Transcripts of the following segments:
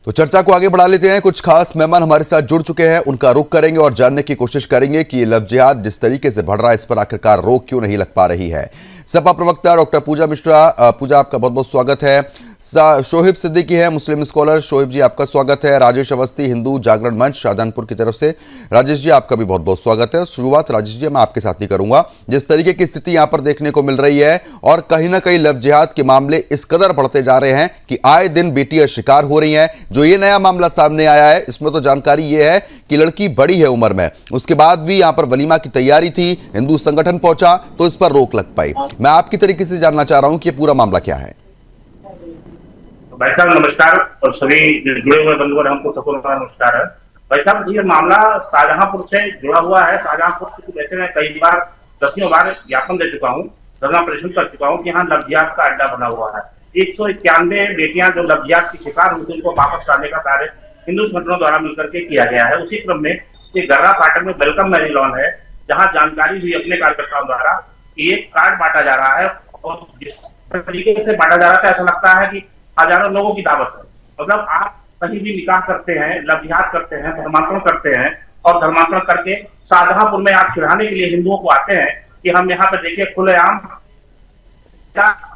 तो चर्चा को आगे बढ़ा लेते हैं। कुछ खास मेहमान हमारे साथ जुड़ चुके हैं, उनका रुख करेंगे और जानने की कोशिश करेंगे कि ये लव जिहाद जिस तरीके से बढ़ रहा है इस पर आखिरकार रोक क्यों नहीं लग पा रही है। सपा प्रवक्ता डॉक्टर पूजा मिश्रा, पूजा आपका बहुत बहुत स्वागत है। शोहिब सिद्दीकी है मुस्लिम स्कॉलर, शोहिब जी आपका स्वागत है। राजेश अवस्थी हिंदू जागरण मंच शाहजहांपुर की तरफ से, राजेश जी आपका भी बहुत बहुत स्वागत है। शुरुआत राजेश जी मैं आपके साथ ही करूंगा। जिस तरीके की स्थिति यहां पर देखने को मिल रही है और कहीं ना कहीं लव जिहाद के मामले इस कदर बढ़ते जा रहे हैं कि आए दिन बेटियां शिकार हो रही हैं। जो ये नया मामला सामने आया है इसमें तो जानकारी ये है कि लड़की बड़ी है उम्र में, उसके बाद भी यहां पर वलीमा की तैयारी थी, हिंदू संगठन पहुंचा तो इस पर रोक लग पाई। मैं आपकी तरीके से जानना चाह रहा हूं कि ये पूरा मामला क्या है। भाई साहब नमस्कार, और सभी जुड़े हुए बंधुओं हमको सबको नमस्कार है। भाई साहब ये मामला शाहजहांपुर से जुड़ा हुआ है। शाहजहांपुर से वैसे मैं कई बार दसियों बार ज्ञापन दे चुका हूँ, धरना प्रदर्शन कर चुका हूँ कि यहाँ लव जिहाद का अड्डा बना हुआ है। 191 बेटियां जो लव जिहाद की शिकार हुई थी उनको वापस लाने का कार्य हिंदू संगठनों द्वारा मिलकर के किया गया है। उसी क्रम में ये गर्रा पाटन में वेलकम मैरिज लॉन है, जहाँ जानकारी हुई अपने कार्यकर्ताओं द्वारा कि एक कार्ड बांटा जा रहा है और जिस तरीके से बांटा जा रहा था ऐसा लगता है कि हजारों लोगों की दावत है। मतलब आप कहीं भी निकाह करते हैं, लव जिहाद करते हैं, धर्मांतरण करते हैं और धर्मांतरण करके शाहजहांपुर में आप चिढ़ाने के लिए हिंदुओं को आते हैं कि हम यहाँ पे देखिए खुलेआम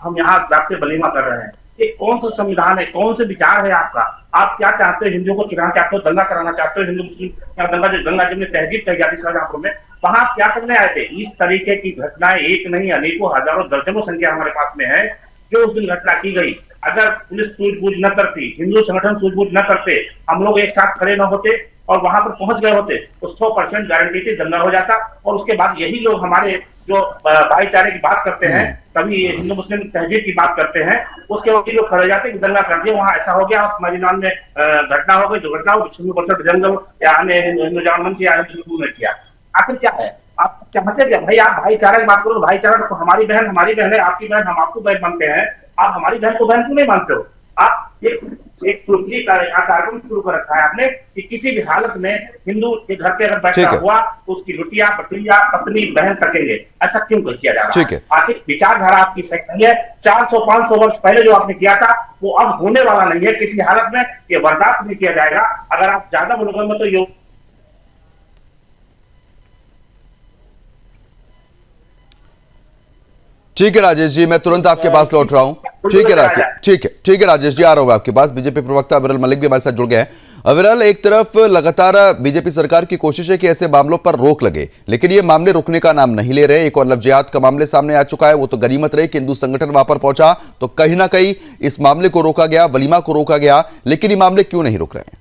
हम यहाँ आपसे वलीमा कर रहे हैं। ये कौन सा संविधान है, कौन से विचार है आपका? आप क्या चाहते हो? हिंदुओं को चिढ़ाना चाहते हो, दंगा कराना चाहते हो? हिंदू मुस्लिम दंगा जो गंगा जमुनी तहजीब कही जाती है शाहजहांपुर में, वहां आप क्या करने आए थे? इस तरीके की घटनाएं एक नहीं अनेकों हजारों दर्जनों संख्या हमारे पास में है। जो उस दिन घटना की गई, अगर पुलिस सूझबूझ न करती, हिंदू संगठन सूझबूझ न करते, हम लोग एक साथ खड़े न होते और वहां पर पहुंच गए होते तो 100% गारंटी थी दंगा हो जाता। और उसके बाद यही लोग हमारे जो भाईचारे की बात करते हैं, कभी हिंदू मुस्लिम तहजीब की बात करते हैं, उसके वही लोग खड़े जाते कि दंगा कर दिया, वहां ऐसा हो गया, मैदान में घटना हो गई, दुर्घटना हो गई, 96% जंगल या हमने हिंदू जागरण मंच या हिंदू ने किया। आखिर क्या है? आप चाहते क्या भाई? आप भाईचारा की बात करो, भाईचारा तो हमारी बहन है, आपकी बहन हम आपको बहन मानते हैं, आप हमारी बहन को बहन क्यों नहीं मानते हो? आप एक कार्यक्रम शुरू कर रखा है आपने कि किसी भी हालत में हिंदू के घर पे अगर बैठा हुआ तो उसकी लुटिया भतीजा पत्नी बहन तकेंगे। ऐसा क्यों किया जा रहा है? आखिर विचारधारा आपकी सही नहीं है। 400-500 वर्ष पहले जो आपने किया था वो अब होने वाला नहीं है किसी हालत में, ये बर्दाश्त नहीं किया जाएगा। अगर आप ज्यादा मुल्कों में तो ठीक है राजेश जी, मैं तुरंत आपके पास लौट रहा हूं। ठीक है राजेश जी, आ रहा हूं आपके पास। बीजेपी प्रवक्ता विरल मलिक भी हमारे साथ जुड़ गए हैं। विरल, एक तरफ लगातार बीजेपी सरकार की कोशिश है कि ऐसे मामलों पर रोक लगे, लेकिन ये मामले रुकने का नाम नहीं ले रहे। एक और लव जिहाद का मामले सामने आ चुका है, वो तो गनीमत रही कि हिंदू संगठन वहां पर पहुंचा तो कहीं ना कहीं इस मामले को रोका गया, वलीमा को रोका गया, लेकिन ये मामले क्यों नहीं रुक रहे हैं?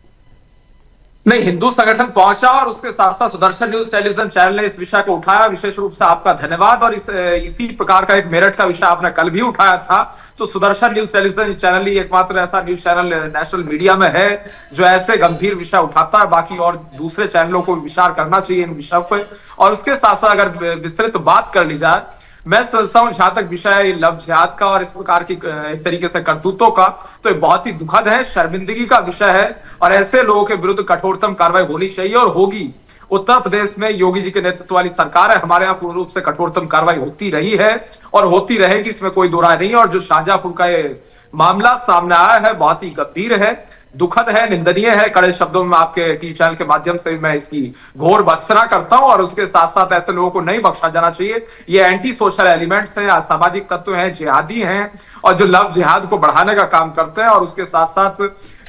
नहीं, हिंदू संगठन पहुंचा और उसके साथ साथ सुदर्शन न्यूज टेलीविजन चैनल ने इस विषय को उठाया। विशेष रूप से आपका धन्यवाद। और इसी प्रकार का एक मेरठ का विषय आपने कल भी उठाया था। तो सुदर्शन न्यूज टेलीविजन चैनल ही एकमात्र ऐसा न्यूज चैनल नेशनल मीडिया में है जो ऐसे गंभीर विषय उठाता है। बाकी और दूसरे चैनलों को विचार करना चाहिए इन विषयों पर। और उसके साथ साथ अगर विस्तृत बात कर ली जाए, मैं समझता हूं जहां तक विषय लव जिहाद का और इस प्रकार की एक तरीके से करतूतों का, तो ये बहुत ही दुखद है, शर्मिंदगी का विषय है। और ऐसे लोगों के विरुद्ध कठोरतम कार्रवाई होनी चाहिए और होगी। उत्तर प्रदेश में योगी जी के नेतृत्व वाली सरकार है, हमारे यहाँ पूर्ण रूप से कठोरतम कार्रवाई होती रही है और होती रहेगी, इसमें कोई दो राय नहीं है। और जो शाहजहांपुर का ये मामला सामने आया है बहुत ही गंभीर है, दुखद है, निंदनीय है। कड़े शब्दों में आपके टीवी चैनल के माध्यम से मैं इसकी घोर भर्त्सना करता हूं। और उसके साथ साथ ऐसे लोगों को नहीं बख्शा जाना चाहिए। ये एंटी सोशल एलिमेंट्स हैं, असामाजिक तत्व हैं, जिहादी हैं और जो लव जिहाद को बढ़ाने का काम करते हैं और उसके साथ साथ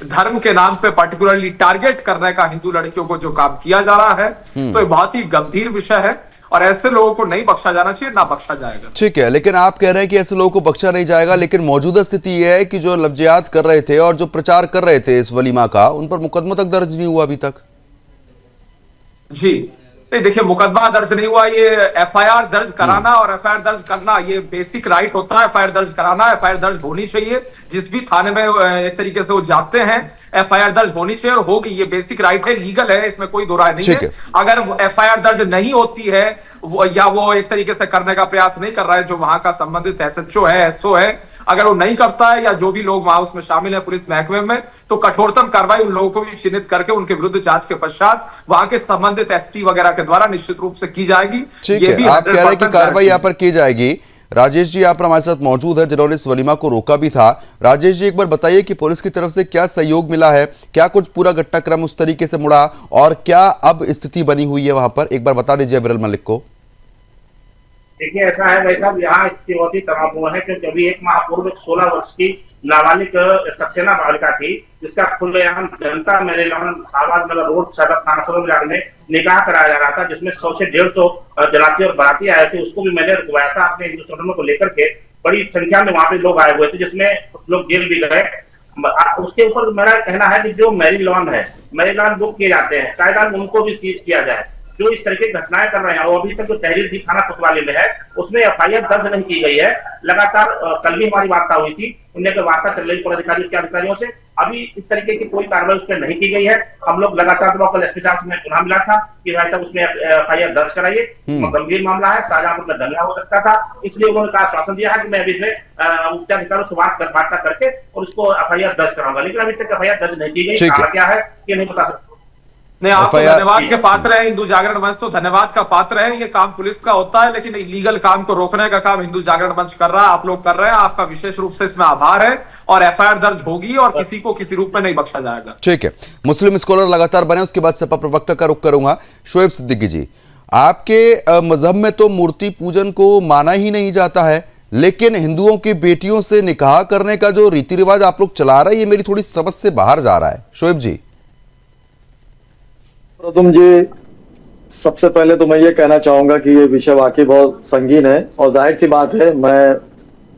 धर्म के नाम पे पर्टिकुलरली टारगेट करने का हिंदू लड़कियों को जो काम किया जा रहा है, तो ये बहुत ही गंभीर विषय है और ऐसे लोगों को नहीं बख्शा जाना चाहिए, ना बख्शा जाएगा। ठीक है, लेकिन आप कह रहे हैं कि ऐसे लोगों को बख्शा नहीं जाएगा, लेकिन मौजूदा स्थिति यह है कि जो लव जिहाद कर रहे थे और जो प्रचार कर रहे थे इस वलीमा का, उन पर मुकदमा तक दर्ज नहीं हुआ अभी तक। जी नहीं, देखिए, मुकदमा दर्ज नहीं हुआ, ये एफआईआर दर्ज कराना और एफआईआर दर्ज करना ये बेसिक राइट होता है। एफआईआर दर्ज कराना, एफआईआर दर्ज होनी चाहिए। जिस भी थाने में एक तरीके से वो जाते हैं, एफआईआर दर्ज होनी चाहिए और होगी, ये बेसिक राइट है, लीगल है, इसमें कोई दो राय नहीं है। अगर एफआईआर दर्ज नहीं होती है या वो एक तरीके से करने का प्रयास नहीं कर रहा है, जो वहां का संबंधित एसएचओ है, एसओ है, अगर वो नहीं करता है या जो भी लोग वहां उसमें शामिल है पुलिस महकमे में, तो कठोरतम कार्रवाई उन लोगों को भी चिन्हित करके उनके विरुद्ध जांच के पश्चात वहां के संबंधित एसपी वगैरह के द्वारा निश्चित रूप से की जाएगी। ठीक है, आप कह रहे हैं कि कार्रवाई यहाँ पर की जाएगी। राजेश जी आप हमारे साथ मौजूद है जिन्होंने इस वलीमा को रोका भी था। राजेश जी एक बार बताइए कि पुलिस की तरफ से क्या सहयोग मिला है, क्या कुछ पूरा घटनाक्रम उस तरीके से मुड़ा और क्या अब स्थिति बनी हुई है वहां पर, एक बार बता दीजिए विरल मलिक को। देखिए ऐसा है भाई साहब, यहाँ स्थिति बहुत ही तनावपूर्ण है क्योंकि अभी एक माह पूर्व एक 16 वर्ष की नाबालिग सक्सेना बालिका थी जिसका खुलेआम जनता मेरीलैंड शाहबाज नगर रोड सदर थाना सदर में निकाह कराया जा रहा था, जिसमें 100 से 150 जनाती और बाराती आए थे। उसको भी मैंने रुकवाया था अपने हिंदू संगठनों को लेकर के। बड़ी संख्या में वहां पे लोग आए हुए थे जिसमें कुछ लोग जेल भी गए। उसके ऊपर मेरा कहना है कि जो मैरीलैंड बुक किए जाते हैं कायदान उनको भी सीज किया जाए। जो इस तरह की घटनाएं कर रहे हैं और अभी तक जो तहरीर थी थाना कोतवाली में है उसमें एफआईआर दर्ज नहीं की गई है। लगातार कल भी हमारी वार्ता हुई थी, उनने की वार्ता चल रही पदाधिकारियों के अधिकारियों से, अभी इस तरीके की कोई कार्रवाई उस पर नहीं की गई है। हम लोग लगातार कल एसपी साहब से पुनः मिला था कि भाई साहब उसमें एफआईआर दर्ज कराइए, गंभीर मामला है, शाहजहांपुर में दंगा हो सकता था, इसलिए उन्होंने कहा आश्वासन दिया है कि मैं अभी इसमें उच्चाधिकारियों से वार्ता करके और उसको एफआईआर दर्ज कराऊंगा। लेकिन अभी तक एफआईआर दर्ज नहीं की गई, कारण क्या है ये नहीं बता सकता। नहीं, आप तो धन्यवाद के पात्र हैं, हिंदू जागरण मंच तो धन्यवाद का पात्र है। ये काम पुलिस का होता है लेकिन इलीगल काम को रोकने का काम हिंदू जागरण मंच कर रहा है, आप लोग कर रहे हैं। आपका विशेष रूप से इसमें आभार है और एफआईआर दर्ज होगी और किसी को किसी रूप में नहीं बख्शा जाएगा। ठीक है, मुस्लिम स्कॉलर लगातार बने, उसके बाद सपा प्रवक्ता का रुख करूंगा। शोएब सिद्दीकी जी, आपके मजहब में तो मूर्ति पूजन को माना ही नहीं जाता है, लेकिन हिंदुओं की बेटियों से निकाह करने का जो रीति रिवाज आप लोग चला रहे हैं ये मेरी थोड़ी समझ से बाहर जा रहा है। शोएब जी। तुम जी, सबसे पहले तो मैं ये कहना चाहूंगा कि ये विषय वाकई बहुत संगीन है और जाहिर सी बात है मैं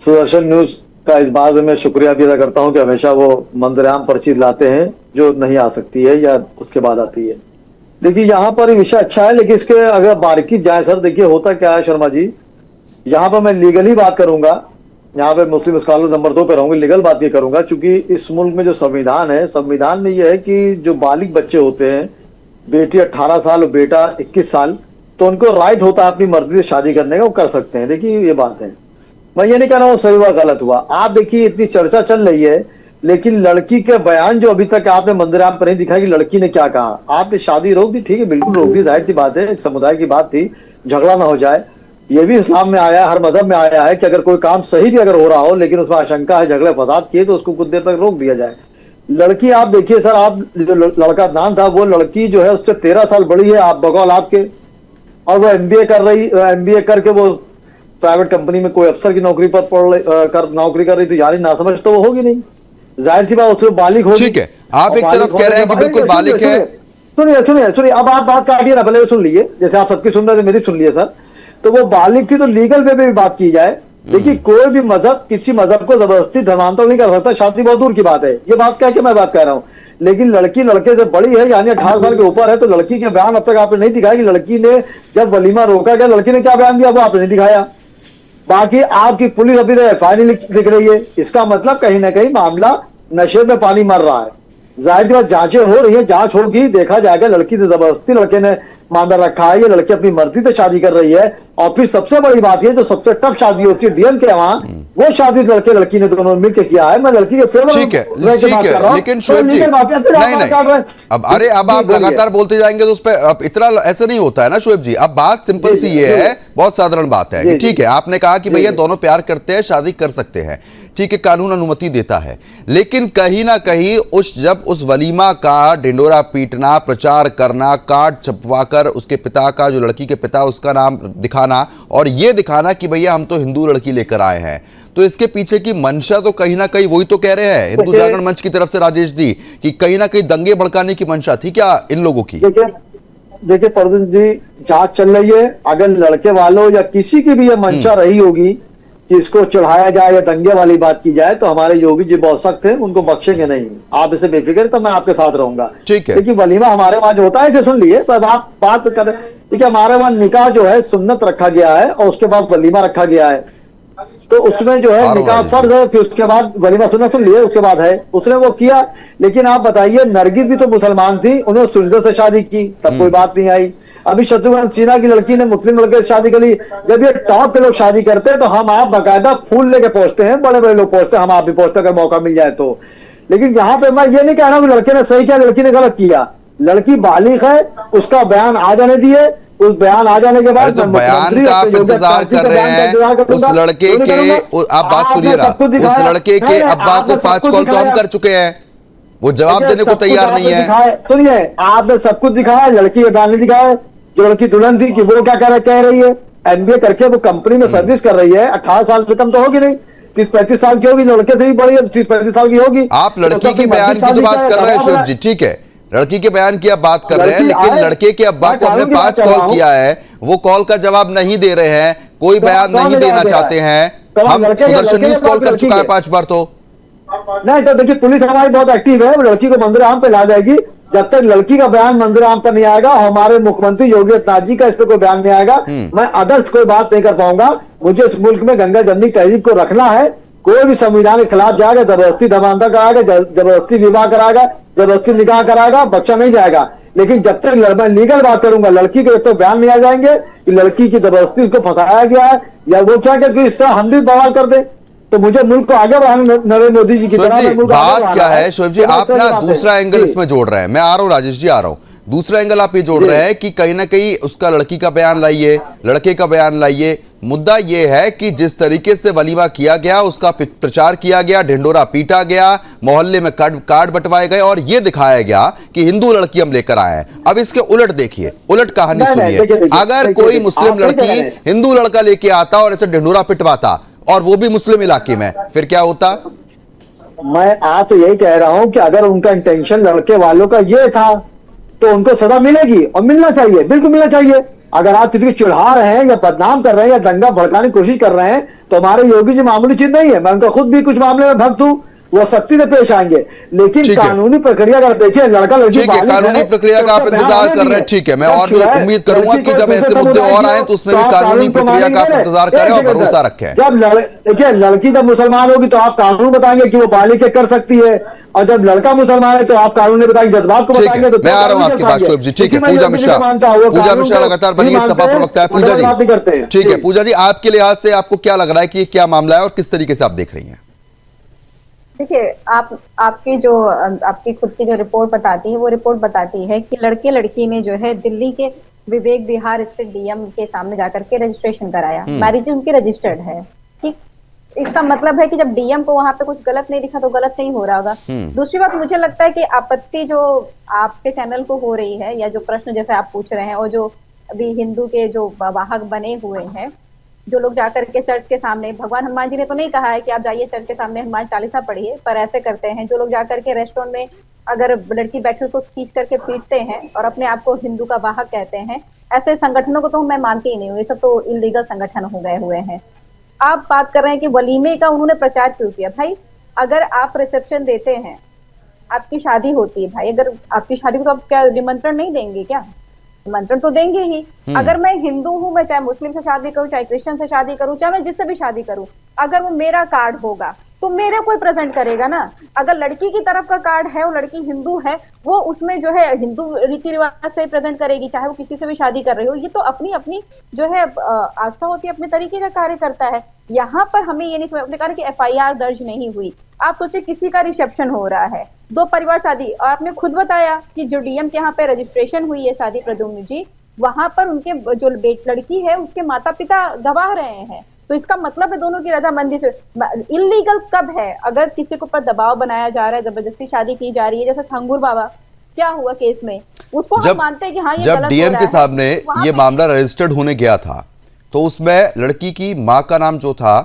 सुदर्शन न्यूज का इस बात में शुक्रिया अदा करता हूं कि हमेशा वो मंदराम पर चीज लाते हैं जो नहीं आ सकती है या उसके बाद आती है। देखिए यहाँ पर विषय अच्छा है लेकिन इसके अगर बारीकी जाए सर, देखिए होता क्या है शर्मा जी, यहाँ पर मैं लीगली बात करूंगा, यहाँ पे मुस्लिम स्कॉलर नंबर 2 पे रहूंगा, लीगल बात ये करूंगा क्योंकि इस मुल्क में जो संविधान है, संविधान में यह है कि जो बालिग बच्चे होते हैं, बेटी 18 साल और बेटा 21 साल, तो उनको राइट होता है अपनी मर्जी से शादी करने का, वो कर सकते हैं। देखिए ये बात है, मैं ये नहीं कह रहा हूँ सही हुआ गलत हुआ। आप देखिए इतनी चर्चा चल रही है लेकिन लड़की के बयान जो अभी तक आपने मंदिराम पर नहीं दिखाया कि लड़की ने क्या कहा। आपने शादी रोक दी, ठीक है, बिल्कुल रोक दी, जाहिर सी बात है, एक समुदाय की बात थी, झगड़ा ना हो जाए। ये भी इस्लाम में आया है, हर मजहब में आया है कि अगर कोई काम सही भी अगर हो रहा हो लेकिन उसमें आशंका है झगड़े फसाद किए तो उसको कुछ देर तक रोक दिया जाए। लड़की आप देखिए सर, आप जो लड़का नाम था वो लड़की जो है उससे 13 साल बड़ी है आप बगौल आपके, और वो एमबीए कर रही, एमबीए करके वो प्राइवेट कंपनी में कोई अफसर की नौकरी पर नौकरी कर रही, तो यानी ना समझ तो वो होगी नहीं, जाहिर सी बात उसमें बालिग होगी। ठीक है, आप एक तरफ कह रहे हैं कि बिल्कुल बालिग है। सुनिए अब आप बात काटिए ना, पहले सुन लीजिए, जैसे आप सबकी सुन रहे थे मेरी सुन लिए सर। तो वो बालिग थी तो लीगल वे में भी बात की जाए। देखिए कोई भी मजहब किसी मजहब को जबरदस्ती धर्मांतर नहीं कर सकता, शादी बहुत दूर की बात है, ये बात क्या कि मैं बात कह रहा हूँ। लेकिन लड़की लड़के से बड़ी है यानी 18 साल के ऊपर है, तो लड़की के बयान अब तक आपने नहीं दिखाया कि लड़की ने जब वलीमा रोका गया लड़की ने क्या बयान दिया, वो आपने नहीं दिखाया। बाकी आपकी पुलिस अभी तक एफआईआर लिख रही है, इसका मतलब कहीं ना कहीं मामला नशे में पानी मर रहा है। जाहिर सी बात जांचें हो रही है, जांच होगी, देखा जाएगा लड़की से जबरदस्ती लड़के ने मामला रखा है, ये लड़की अपनी मर्जी से शादी कर रही है। और फिर सबसे बड़ी बात ये जो सबसे टफ शादी होती है डीएम के वहां, वो शादी लड़के लड़की ने दोनों मिलकर किया है। मैं लड़की के फेवर ठीक है, लेकिन शोएब जी नहीं, अब अरे अब आप लगातार बोलते जाएंगे तो उस पर अब इतना ऐसा नहीं होता है ना शोएब जी। अब बात सिंपल सी ये है, बहुत साधारण बात है कि ठीक है आपने कहा कि भैया दोनों प्यार करते हैं, शादी कर सकते हैं, ठीक है, कानून अनुमति देता है, लेकिन कहीं ना कहीं जब उस वलीमा का ढिंडोरा पीटना, प्रचार करना, कार्ड छपवाकर उसके पिता का, जो लड़की के पिता उसका नाम दिखाना और ये दिखाना कि भैया हम तो हिंदू लड़की लेकर आए हैं, तो इसके पीछे की मंशा तो कहीं ना कहीं वही तो कह रहे हैं हिंदू जागरण मंच की तरफ से राजेश जी कि कहीं ना कहीं दंगे भड़काने की मंशा थी क्या इन लोगों की? देखिए प्रदीप जी, जांच चल रही है, अगर लड़के वालों या किसी की भी ये मंशा रही होगी कि इसको चढ़ाया जाए या दंगे वाली बात की जाए तो हमारे योगी जी बहुत सख्त हैं, उनको बख्शेंगे नहीं, आप इसे बेफिक्र, तो मैं आपके साथ रहूंगा। ठीक है, क्योंकि वलीमा हमारे वहां जो होता है इसे सुन लिए, तब आप बात करें। देखिए हमारे वहां निकाह जो है सुन्नत रखा गया है और उसके बाद वलीमा रखा गया है, तो उसमें जो है निकाह फर्ज है, फिर उसके बाद वलीमा सुन्नत सुन लिए उसके बाद है, उसने वो किया। लेकिन आप बताइए नरगिस भी तो मुसलमान थी, उन्होंने सुन्नत से शादी की, तब कोई बात नहीं आई। अभी शत्रुघ्न सिन्हा की लड़की ने मुस्लिम लड़के से शादी करी। जब ये टॉप पे लोग शादी करते हैं तो हम आप बाकायदा फूल लेके पहुंचते हैं, बड़े बड़े लोग पहुंचते हैं, हम आप भी पहुंचते अगर मौका मिल जाए तो। लेकिन यहाँ पे मैं ये नहीं कह रहा हूँ कि लड़के ने सही किया लड़की ने गलत किया, लड़की बालिग है, उसका बयान आ जाने दिए, उस बयान आ जाने के बाद तो बयान का आप इंतजार कर रहे हैं। उस लड़के के, आप बात सुनिए ना, उस लड़के के अब्बा को 5 कॉल तो हम कर चुके हैं, वो जवाब देने को तैयार नहीं है। सुनिए, आपने सब कुछ दिखाया, लड़की के बयान नहीं दिखाया। जो लड़की दुल्हन थी कि वो क्या कह रही है, एमबीए करके वो कंपनी में सर्विस कर रही है, 18 साल से कम तो होगी नहीं, 30-35 साल की होगी, लड़के से ही बड़ी है, 30-35 साल की होगी। आप लड़की के बयान की तो बात कर रहे हैं शोएब जी, ठीक है, लड़की के बयान की आप बात कर रहे हैं, लेकिन लड़के के अब्बा को हमने 5 कॉल किया है, वो कॉल का जवाब नहीं दे रहे हैं, कोई बयान नहीं देना चाहते हैं। हम सुदर्शन न्यूज कॉल कर चुका है 5 बार। तो नहीं, तो देखिए पुलिस हमारी बहुत एक्टिव है, लड़की को मंदिर आम पे ला जाएगी। जब तक लड़की का बयान मंदिर आम पर नहीं आएगा, हमारे मुख्यमंत्री योगी आदित्यनाथ जी का इस पर कोई बयान नहीं आएगा, मैं अदर्स कोई बात नहीं कर पाऊंगा। मुझे इस मुल्क में गंगा जमनी तहजीब को रखना है। कोई भी संविधान के खिलाफ जाएगा, जबरदस्ती धर्मांतर कराएगा, जबरदस्ती विवाह कराएगा, जबरदस्ती निकाह कराएगा, बच्चा नहीं जाएगा। लेकिन जब तक मैं लीगल बात करूंगा, लड़की के तो बयान नहीं आ जाएंगे कि लड़की की जबरदस्ती उसको फंसाया गया है या वो क्या कि इस तरह हम भी बवाल कर दे, तो मुझे मुल्क को आगे बढ़ाना, नरेंद्र मोदी जी की तरह बात क्या है शोएब जी, आप ना दूसरा एंगल इसमें जोड़ रहे हैं। मैं आ रहा हूं, राजेश जी आ रहा हूं। दूसरा एंगल आप ये जोड़ रहे हैं कि कहीं ना कहीं उसका लड़की का बयान लाइए, लड़के का बयान लाइए। मुद्दा ये है कि जिस तरीके से वलीमा किया गया, उसका प्रचार किया गया, ढिंडोरा पीटा गया, मोहल्ले में कार्ड बंटवाए गए और यह दिखाया गया कि हिंदू लड़की हम लेकर आए हैं। अब इसके उलट देखिए, उलट कहानी सुनिए। अगर कोई मुस्लिम लड़की हिंदू लड़का लेके आता और ऐसे ढिंडोरा पिटवाता, और वो भी मुस्लिम इलाके में, फिर क्या होता? मैं आप तो यही कह रहा हूं कि अगर उनका इंटेंशन लड़के वालों का ये था तो उनको सजा मिलेगी और मिलना चाहिए, बिल्कुल मिलना चाहिए। अगर आप किसी को चिढ़ा रहे हैं या बदनाम कर रहे हैं या दंगा भड़काने की कोशिश कर रहे हैं तो हमारे योगी जी मामूली चीज नहीं है। मैं उनका खुद भी कुछ मामले में भक्त हूं, वो सख्ती से पेश आएंगे, लेकिन कानूनी प्रक्रिया अगर देखिए, लड़का लड़की ठीक है, कानूनी प्रक्रिया का आप इंतजार कर रहे हैं, ठीक है। मैं और भी उम्मीद करूंगा कि जब ऐसे मुद्दे और आए तो उसमें भी कानूनी प्रक्रिया का आप इंतजार करें और भरोसा रखें। जब देखिए, लड़की जब मुसलमान होगी तो आप कानून बताएंगे कि वो बालिग कर सकती है, और जब लड़का मुसलमान है तो आप कानून नहीं बताएंगे, जज्बात को बताएंगे। तो मैं आ रहा हूं आपके पास शोएब जी, ठीक है। पूजा मिश्रा लगातार बनिए, सपा प्रवक्ता है पूजा जी, ठीक है। पूजा जी, आपके लिहाज से आपको क्या लग रहा है कि क्या मामला है और किस तरीके से आप देख रही हैं? देखिए, आपकी खुद की जो रिपोर्ट बताती है, वो रिपोर्ट बताती है कि लड़के लड़की ने जो है दिल्ली के विवेक विहार स्थित डीएम के सामने जाकर के रजिस्ट्रेशन कराया, मैरिज उनकी रजिस्टर्ड है, ठीक। इसका मतलब है कि जब डीएम को वहां पे कुछ गलत नहीं दिखा तो गलत नहीं हो रहा होगा। दूसरी बात, मुझे लगता है कि आपत्ति जो आपके चैनल को हो रही है, या जो प्रश्न जैसे आप पूछ रहे हैं, और जो अभी हिंदू के जो वाहक बने हुए हैं, जो लोग जाकर के चर्च के सामने, भगवान हनुमान जी ने तो नहीं कहा है कि आप जाइए चर्च के सामने हनुमान चालीसा पढ़िए, पर ऐसे करते हैं जो लोग जाकर के रेस्टोरेंट में अगर लड़की बैठी उसको खींच करके पीटते हैं और अपने आप को हिंदू का वाहक कहते हैं, ऐसे संगठनों को तो मैं मानती ही नहीं हूँ। ये सब तो इलीगल संगठन हो गए हुए हैं। आप बात कर रहे हैं कि वलीमे का उन्होंने प्रचार क्यों किया? भाई, अगर आप रिसेप्शन देते हैं, आपकी शादी होती है, भाई अगर आपकी शादी को तो आप क्या निमंत्रण नहीं देंगे क्या? निमंत्रण तो देंगे ही। अगर मैं हिंदू हूं, मैं चाहे मुस्लिम से शादी करूं, चाहे क्रिश्चियन से शादी करूं, चाहे मैं जिससे भी शादी करूं, अगर वो मेरा कार्ड होगा तो मेरे कोई प्रेजेंट करेगा ना। अगर लड़की की तरफ का कार्ड है और लड़की हिंदू है, वो उसमें जो है हिंदू रीति रिवाज से प्रेजेंट करेगी, चाहे वो किसी से भी शादी कर रही हो। ये तो अपनी अपनी जो है आस्था होती है, अपने तरीके का कार्य करता है। यहाँ पर हमें ये नहीं समझ, अपने कहा कि एफआईआर दर्ज नहीं हुई। आप सोचिए, किसी का रिसेप्शन हो रहा है, 2 परिवार शादी, और आपने खुद बताया कि जो डीएम के यहाँ पे रजिस्ट्रेशन हुई है शादी, प्रद्युम्न जी, वहां पर उनके जो लड़की है उसके माता पिता गवाह रहे हैं। तो इसका मतलब है दोनों की रजामंदी से। इलीगल कब है? अगर किसी के ऊपर दबाव बनाया जा रहा है, जबरदस्ती शादी की जा रही है, जैसे संगूर बाबा क्या हुआ केस में, उसको हम मानते हैं कि हाँ, ये जब डीएम के सामने ये मामला रजिस्टर्ड होने गया था तो उसमें लड़की की मां का नाम जो था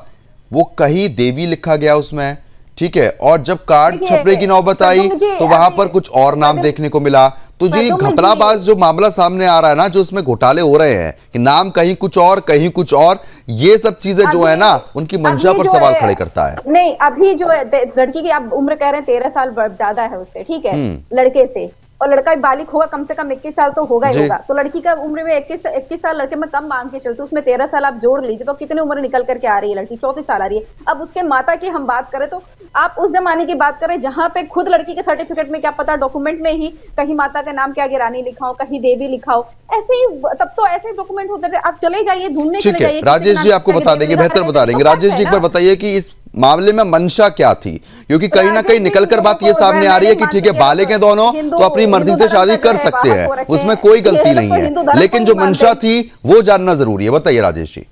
वो कहीं देवी लिखा गया उसमें, ठीक है। और जब कार्ड छपने की नौबत आई तो वहां पर कुछ और नाम देखने को मिला। तो जी घपलाबाज जो मामला सामने आ रहा है ना, जो इसमें घोटाले हो रहे हैं कि नाम कहीं कुछ और कहीं कुछ और, ये सब चीजें जो है ना, उनकी मंशा पर सवाल खड़े करता है। नहीं, अभी जो लड़की की आप उम्र कह रहे हैं 13 साल ज्यादा है उससे, ठीक है, लड़के से, और लड़का बालिग होगा कम से कम 21 साल तो होगा ही होगा। तो लड़की का उम्र में 21 साल लड़के में कम मांग के चलते, उसमें 13 साल आप जोड़ लीजिए तो कितनी उम्र निकल करके आ रही है? लड़की 34 साल आ रही है। अब उसके माता की हम बात करें तो आप उस जमाने की बात करें जहां पे खुद लड़की के सर्टिफिकेट में क्या पता डॉक्यूमेंट में ही कहीं माता का नाम के आगे रानी लिखा हो, कहीं देवी लिखा हो, ऐसे ही तब तो ऐसे डॉक्यूमेंट होते थे। आप चले जाइए ढूंढने, चले जाइए। राजेश जी आपको बता देंगे, बेहतर बता देंगे। राजेश जी एक बार बताइए कि इस मामले में मंशा क्या थी, क्योंकि कहीं ना कहीं निकलकर बात ये सामने आ रही है कि ठीक है बालिग हैं दोनों तो अपनी मर्जी से शादी कर सकते हैं, उसमें कोई गलती नहीं है, लेकिन जो मंशा थी वो जानना जरूरी है। बताइए राजेश जी।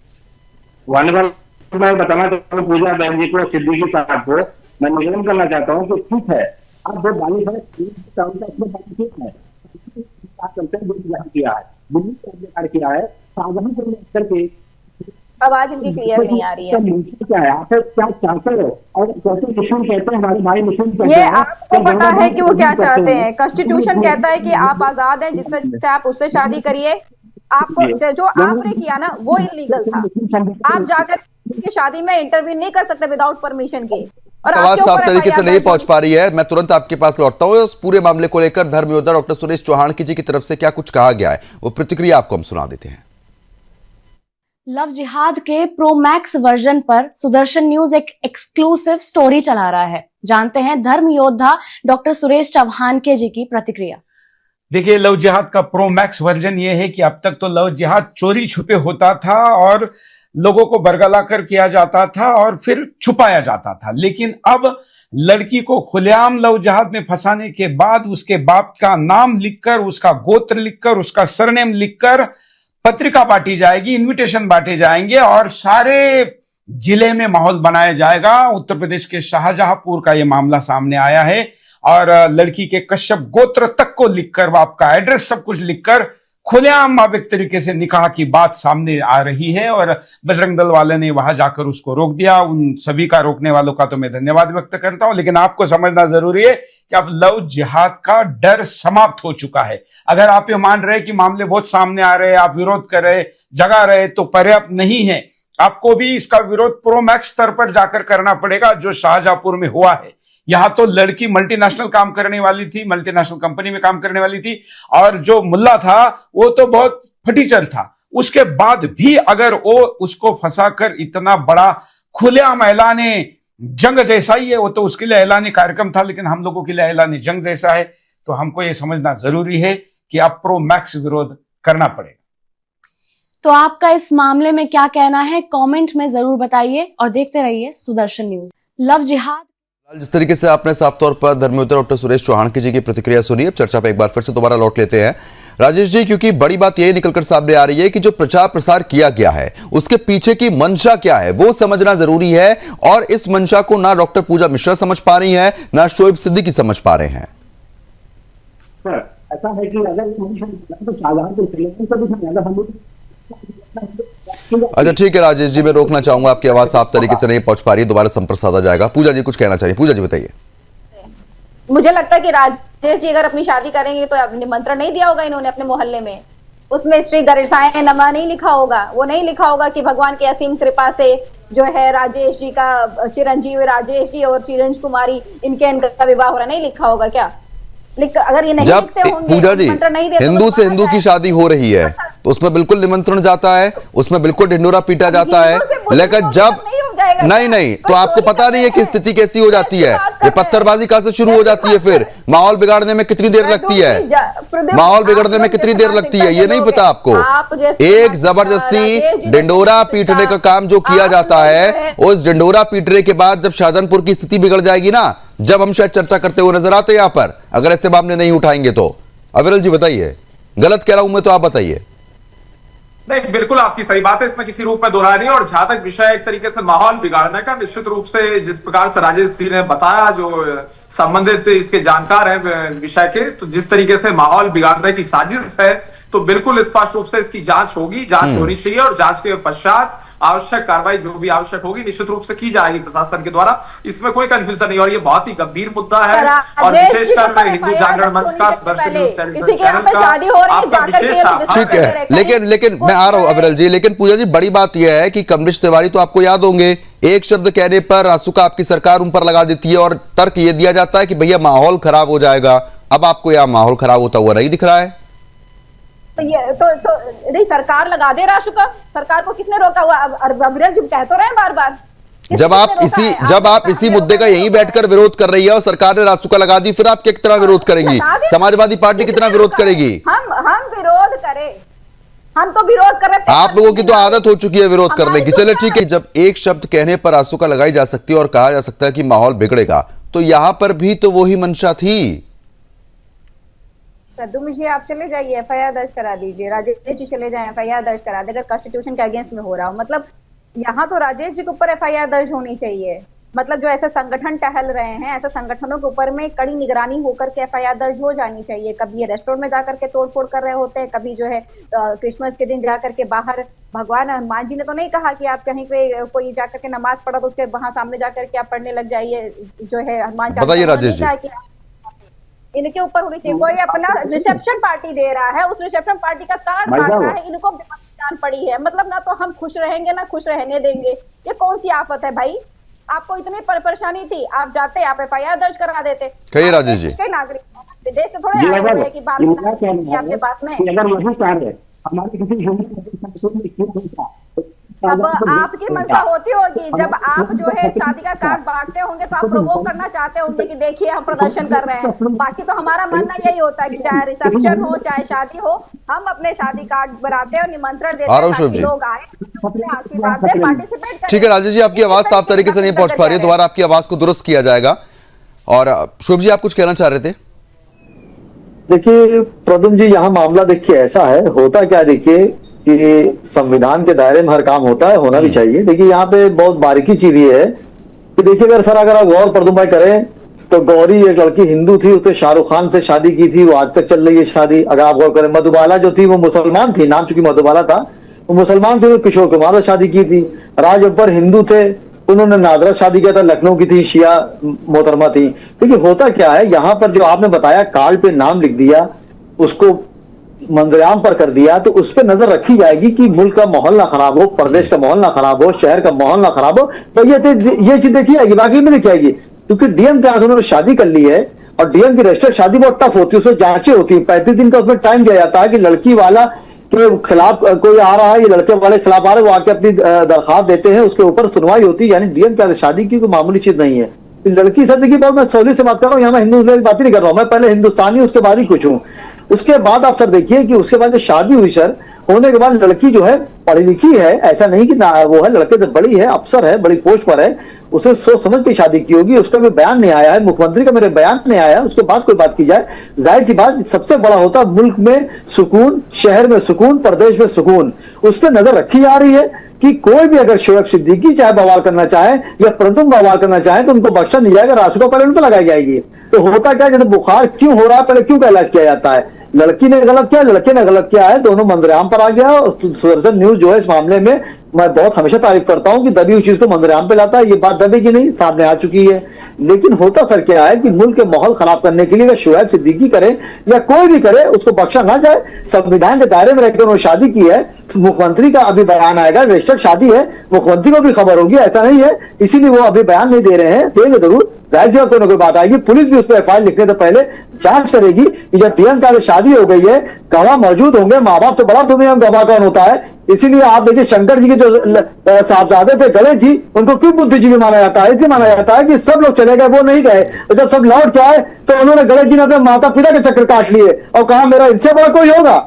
मैं बताना चाहता हूँ पूजा बहन जी को, सिद्दीकी साहब को मैं निवेदन करना चाहता हूँ कि ठीक है आप जो बालिग है किया है, दिल्ली किया है, शाहजहांपुर में करके आवाज इनकी क्लियर नहीं आ रही है। क्या है आप क्या चाहते हो, और कैसे मुस्लिम कहते हैं हमारे भाई मुस्लिम कहते ये हैं, आपको पता है कि वो क्या चाहते हैं? कॉन्स्टिट्यूशन कहता है कि आप आजाद हैं, जिससे आप उससे शादी करिए। आपको जो आपने किया ना वो इलीगल था। आप जाकर की शादी में इंटरव्यू नहीं कर सकते विदाउट परमिशन के। और आवाज साफ तरीके से नहीं पहुंच पा रही है, मैं तुरंत आपके पास लौटता हूं। उस पूरे मामले को लेकर धर्म योद्धा डॉक्टर सुरेश चौहान जी की तरफ से क्या कुछ कहा गया है, वो प्रतिक्रिया आपको हम सुना देते हैं। लव जिहाद के प्रो मैक्स वर्जन पर सुदर्शन न्यूज एक एक्सक्लूसिव स्टोरी चला रहा है। जानते हैं धर्म योद्धा डॉक्टर सुरेश चौहान जी की प्रतिक्रिया। देखिए, लव जिहाद का प्रो मैक्स वर्जन ये है कि अब तक तो लव जिहाद चोरी छुपे होता था और लोगों को बरगला कर किया जाता था और फिर छुपाया जाता था, लेकिन अब लड़की को खुलेआम लव जिहाद में फंसाने के बाद उसके बाप का नाम लिखकर, उसका गोत्र लिखकर, उसका सरनेम लिखकर पत्रिका बांटी जाएगी, इनविटेशन बांटे जाएंगे और सारे जिले में माहौल बनाया जाएगा। उत्तर प्रदेश के शाहजहांपुर का यह मामला सामने आया है और लड़की के कश्यप गोत्र तक को लिखकर, बाप का एड्रेस सब कुछ लिखकर खुलेआम अब एक तरीके से निकाह की बात सामने आ रही है और बजरंग दल वाले ने वहां जाकर उसको रोक दिया। उन सभी का रोकने वालों का तो मैं धन्यवाद व्यक्त करता हूं, लेकिन आपको समझना जरूरी है कि अब लव जिहाद का डर समाप्त हो चुका है। अगर आप ये मान रहे कि मामले बहुत सामने आ रहे, आप विरोध कर रहे, जगा रहे, तो पर्याप्त नहीं है। आपको भी इसका विरोध प्रो मैक्स स्तर पर जाकर करना पड़ेगा, जो शाहजहांपुर में हुआ है। यहां तो लड़की मल्टीनेशनल काम करने वाली थी, मल्टीनेशनल कंपनी में काम करने वाली थी और जो मुल्ला था वो तो बहुत फटीचर था। उसके बाद भी अगर वो उसको फंसाकर इतना बड़ा खुलेआम ऐलाने जंग जैसा ही है, वो तो उसके लिए ऐलानी कार्यक्रम था, लेकिन हम लोगों के लिए ऐलानी जंग जैसा है। तो हमको ये समझना जरूरी है कि अब प्रो मैक्स विरोध करना पड़ेगा। तो आपका इस मामले में क्या कहना है, कमेंट में जरूर बताइए और देखते रहिए सुदर्शन न्यूज। लव जिहाद जिस तरीके से आपने साफ तौर पर धर्म योद्धा डॉक्टर सुरेश चौहान जी की प्रतिक्रिया सुनी, अब चर्चा पे एक बार फिर से दोबारा लौट लेते हैं राजेश जी, क्योंकि बड़ी बात यही निकलकर सामने आ रही है कि जो प्रचार प्रसार किया गया है उसके पीछे की मंशा क्या है वो समझना जरूरी है, और इस मंशा को ना डॉक्टर पूजा मिश्रा समझ पा रही है ना शोएब सिद्दीकी समझ पा रहे हैं। ऐसा है कि अच्छा ठीक है राजेश जी, मैं रोकना चाहूंगा, आपकी आवाज साफ तरीके से नहीं पहुंच पा रही, दोबारा संपर्क साधा जाएगा। पूजा जी कुछ कहना चाहिए, पूजा जी बताइए। मुझे लगता है कि राजेश जी अगर अपनी शादी करेंगे तो निमंत्रण नहीं दिया होगा इन्होंने अपने मोहल्ले में, उसमें श्री गरिसाएं नमा नहीं लिखा होगा, वो नहीं लिखा होगा कि भगवान की असीम कृपा से जो है राजेश जी का, चिरंजीव राजेश जी और चिरंज कुमारी इनका विवाह हो रहा, नहीं लिखा होगा क्या? अगर ये नहीं लिखते होंगे, पूजा जी हिंदू से हिंदू की है। शादी हो रही है तो उसमें बिल्कुल निमंत्रण जाता है, उसमें बिल्कुल ढिंडोरा पीटा जाता है, लेकिन जब नहीं तो आपको पता नहीं है कि स्थिति कैसी हो जाती है, ये पत्थरबाजी कहां से शुरू हो जाती है, फिर माहौल बिगाड़ने में कितनी देर लगती है, माहौल बिगड़ने में कितनी देर लगती है ये नहीं पता आपको। एक जबरदस्ती ढिंडोरा पीटने का काम जो किया जाता है, उस ढिंडोरा पीटने के बाद जब शाहजहांपुर की स्थिति बिगड़ जाएगी ना, जब हम शायद चर्चा करते हुए नजर आते हैं यहाँ पर, अगर ऐसे मामले नहीं उठाएंगे तो। अविरल जी बताइए, गलत कह रहा हूं मैं तो आप बताइए। नहीं, बिल्कुल आपकी सही बात है, इसमें किसी रूप में दोहरा नहीं। और जहां तक विषय एक तरीके से माहौल बिगाड़ने का, निश्चित रूप से जिस प्रकार से राजेश जी ने बताया, जो संबंधित इसके जानकार हैं विषय के, तो जिस तरीके से माहौल बिगाड़ने की साजिश है, तो बिल्कुल स्पष्ट रूप से इसकी जांच होगी, जांच होनी चाहिए और जांच के पश्चात आवश्यक कार्रवाई जो भी आवश्यक होगी निश्चित रूप से की जाएगी प्रशासन के द्वारा, इसमें कोई कंफ्यूजन नहीं। और ये बहुत ही गंभीर मुद्दा है और विशेषकर मैं हिंदू जागरण मंच का सुदर्शन न्यूज चैनल का आपका विशेष ठीक है, लेकिन मैं आ रहा हूं अविरल जी, लेकिन पूजा जी बड़ी बात यह है कि कमलेश तिवारी तो आपको याद होंगे, एक शब्द कहने पर रासुका आपकी सरकार उन पर लगा देती है और तर्क ये दिया जाता है कि भैया माहौल खराब हो जाएगा। अब आपको यह माहौल खराब होता हुआ नहीं दिख रहा है? तो ये तो नहीं, सरकार लगा दे राशुका, सरकार को किसने रोका हुआ? अविरल जी कह तो रहे हैं बार बार, जब आप इसी मुद्दे का यहीं बैठकर विरोध कर रही है और सरकार ने रासुका लगा दी, फिर आप कितना विरोध करेंगी? समाजवादी पार्टी कितना विरोध करेगी? हम विरोध करें, हम तो विरोध कर रहे थे। आप लोगों की तो आदत हो चुकी है विरोध करने की। चले ठीक है, जब एक शब्द कहने पर आंसुका लगाई जा सकती है और कहा जा सकता है कि माहौल बिगड़ेगा, तो यहां पर भी तो वही मंशा थी। सद्दू जी आप चले जाइए, एफआईआर दर्ज करा दीजिए। राजेश जी चले जाए, एफआईआर दर्ज करा दे, अगर कॉन्स्टिट्यूशन के अगेंस्ट में हो रहा हो। मतलब यहाँ तो राजेश जी के ऊपर एफआईआर दर्ज होनी चाहिए। मतलब जो ऐसे संगठन टहल रहे हैं, ऐसे संगठनों के ऊपर में कड़ी निगरानी होकर के एफआईआर दर्ज हो जानी चाहिए। कभी ये रेस्टोरेंट में जाकर के तोड़फोड़ कर रहे होते हैं, कभी जो है क्रिसमस के दिन जाकर के बाहर, भगवान हनुमान जी ने तो नहीं कहा कि आप कहीं पे कोई जाकर के नमाज पढ़ा तो उसके वहां सामने जाकर के आप पढ़ने लग जाइए, जो है हनुमान चालीसा। बताइए राजेश जी। इनके ऊपर होनी चाहिए। कोई अपना रिसेप्शन पार्टी दे रहा है, उस रिसेप्शन पार्टी का कार्ड काट रहा है, इनको जान पड़ी है। मतलब ना तो हम खुश रहेंगे ना खुश रहने देंगे। ये कौन सी आफत है भाई? आपको इतनी परेशानी थी, आप जाते, आप एफआईआर दर्ज करा देते। कहिए राजेश जी। नागरिक विदेश से थोड़े आए हुए हैं कि बात आपके पास में। अगर वही कार्य हमारे किसी अब आपकी मंशा होती होगी, जब आप जो है शादी का कार्ड बांटते होंगे तो आप प्रोवोक करना चाहते होंगे कि देखिए हम प्रदर्शन कर रहे हैं। बाकी तो हमारा मानना यही होता है कि चाहे रिसेप्शन हो चाहे शादी हो, हम अपने शादी कार्ड बनाते हैं और निमंत्रण देते हैं ताकि लोग आए, आशीर्वाद दे, पार्टिसिपेट करें। ठीक है राजेश जी, आपकी आवाज साफ तरीके से नहीं पहुंच पा रही है, दोबारा आपकी आवाज को दुरुस्त किया जाएगा। और शुभ जी, आप कुछ कहना चाह रहे थे? देखिए प्रदुम जी, यहाँ मामला देखिए ऐसा है, होता क्या देखिए कि संविधान के दायरे में हर काम होता है, होना भी चाहिए। देखिए यहाँ पे बहुत बारीकी चीज ये है कि देखिए अगर आप गौर प्रदुम भाई करें तो गौरी एक लड़की हिंदू थी, उसने शाहरुख खान से शादी की थी, वो आज तक चल रही है शादी। अगर आप गौर करें, मधुबाला जो थी वो मुसलमान थी, नाम चूंकि मधुबाला था, वो मुसलमान थी, वो किशोर कुमार से शादी की थी। राज अकबर हिंदू थे, उन्होंने नादरा शादी किया था, लखनऊ की थी, शिया मोहतरमा थी। देखिए होता क्या है, यहाँ पर जो आपने बताया कार्ड पे नाम लिख दिया, उसको मंदिराम पर कर दिया, तो उस पर नजर रखी जाएगी कि मुल्क का माहौल ना खराब हो, प्रदेश का माहौल ना खराब हो, शहर का माहौल ना खराब हो। तो ये चीज देखी जाएगी, बाकी में देखी जाएगी। क्योंकि डीएम के उन्होंने शादी कर ली है और डीएम की रजिस्टर्ड शादी बहुत टफ होती है, उसमें जांचें होती है, 35 दिन का उसमें टाइम दिया जाता है कि लड़की वाला के खिलाफ कोई आ रहा है, ये लड़के वाले खिलाफ आ रहे हैं, वो आके अपनी दरखास्त देते हैं, उसके ऊपर सुनवाई होती है। यानी डीएम क्या शादी की कोई मामूली चीज नहीं है। लड़की सब देखिए, बहुत मैं सौली से बात कर रहा हूँ, यहाँ मैं हिंदू की बात नहीं कर रहा हूँ, मैं पहले हिंदुस्तानी उसके बाद ही कुछ हूँ। उसके बाद आप सर देखिए कि उसके बाद जो शादी हुई सर, होने के बाद लड़की जो है पढ़ी लिखी है, ऐसा नहीं कि ना वो है, लड़के से बड़ी है, अफसर है, बड़ी पोस्ट पर है, उसे सोच समझ के शादी की होगी। उसका भी बयान नहीं आया है, मुख्यमंत्री का मेरे बयान नहीं आया है, उसके बाद कोई बात की जाए। जाहिर सी बात, सबसे बड़ा होता है मुल्क में सुकून, शहर में सुकून, प्रदेश में सुकून, उस पर नजर रखी जा रही है कि कोई भी अगर शोएब सिद्दीकी चाहे बवाल करना चाहे या प्रदुम बवाल करना चाहे तो उनको बख्शा नहीं जाएगा, रासुका पहले उन पर लगाई जाएगी। तो होता क्या, जैसे बुखार क्यों हो रहा है, पहले क्यों का इलाज किया जाता है। लड़की ने गलत किया, लड़के ने गलत किया है, दोनों मंदिराम पर आ गया। और सुदर्शन न्यूज जो है इस मामले में मैं बहुत हमेशा तारीफ करता हूं कि दबी हुई चीज को मंदिराम पे लाता है। ये बात दबेगी नहीं, सामने आ चुकी है। लेकिन होता सर क्या है कि मुल्क के माहौल खराब करने के लिए अगर शोएब सिद्दीकी करे या कोई भी करे, उसको बख्शा ना जाए। संविधान के दायरे में रहकर उन्होंने शादी की है, तो मुख्यमंत्री का अभी बयान आएगा, रजिस्टर्ड शादी है, मुख्यमंत्री को भी खबर होगी, ऐसा नहीं है, इसीलिए वो अभी बयान नहीं दे रहे हैं, देंगे जरूर, जाहिर सी कोई ना कोई बात आएगी। पुलिस भी उस पर एफआईआर लिखने से पहले जांच करेगी कि जब डीएम का शादी हो गई है, गवाह मौजूद होंगे, माँ बाप से बड़ा तुम्हें गवाह कौन होता है। इसीलिए आप देखिए शंकर जी के जो साहबजादे थे गणेश जी, उनको क्यों बुद्धिजीवी माना जाता है, इसलिए माना जाता है कि सब लोग चले गए, वो नहीं गए। तो जब सब लौट के आए तो उन्होंने गणेश जी ने अपने माता पिता के चक्कर काट लिए और कहा मेरा इनसे बड़ा कोई होगा।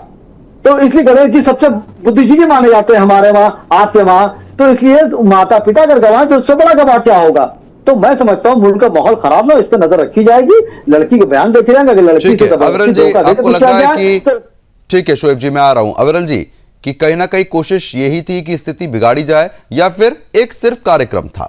तो इसलिए गणेश जी सबसे बुद्धिजीवी माने जाते हैं हमारे वहां, आपके वहां। तो इसलिए माता पिता अगर गवाह तो उससे बड़ा गवाह क्या होगा। तो मैं समझता हूं मुल्क का माहौल खराब ना, इस पर नजर रखी जाएगी। लड़की के बयान देखे जाएंगे, अगर लड़की ठीक है अविरल जी, आपको लग रहा है कि ठीक है शोएब जी, मैं आ रहा हूं अविरल जी, कि कहीं ना कहीं कोशिश यही थी कि स्थिति बिगाड़ी जाए या फिर एक सिर्फ कार्यक्रम था?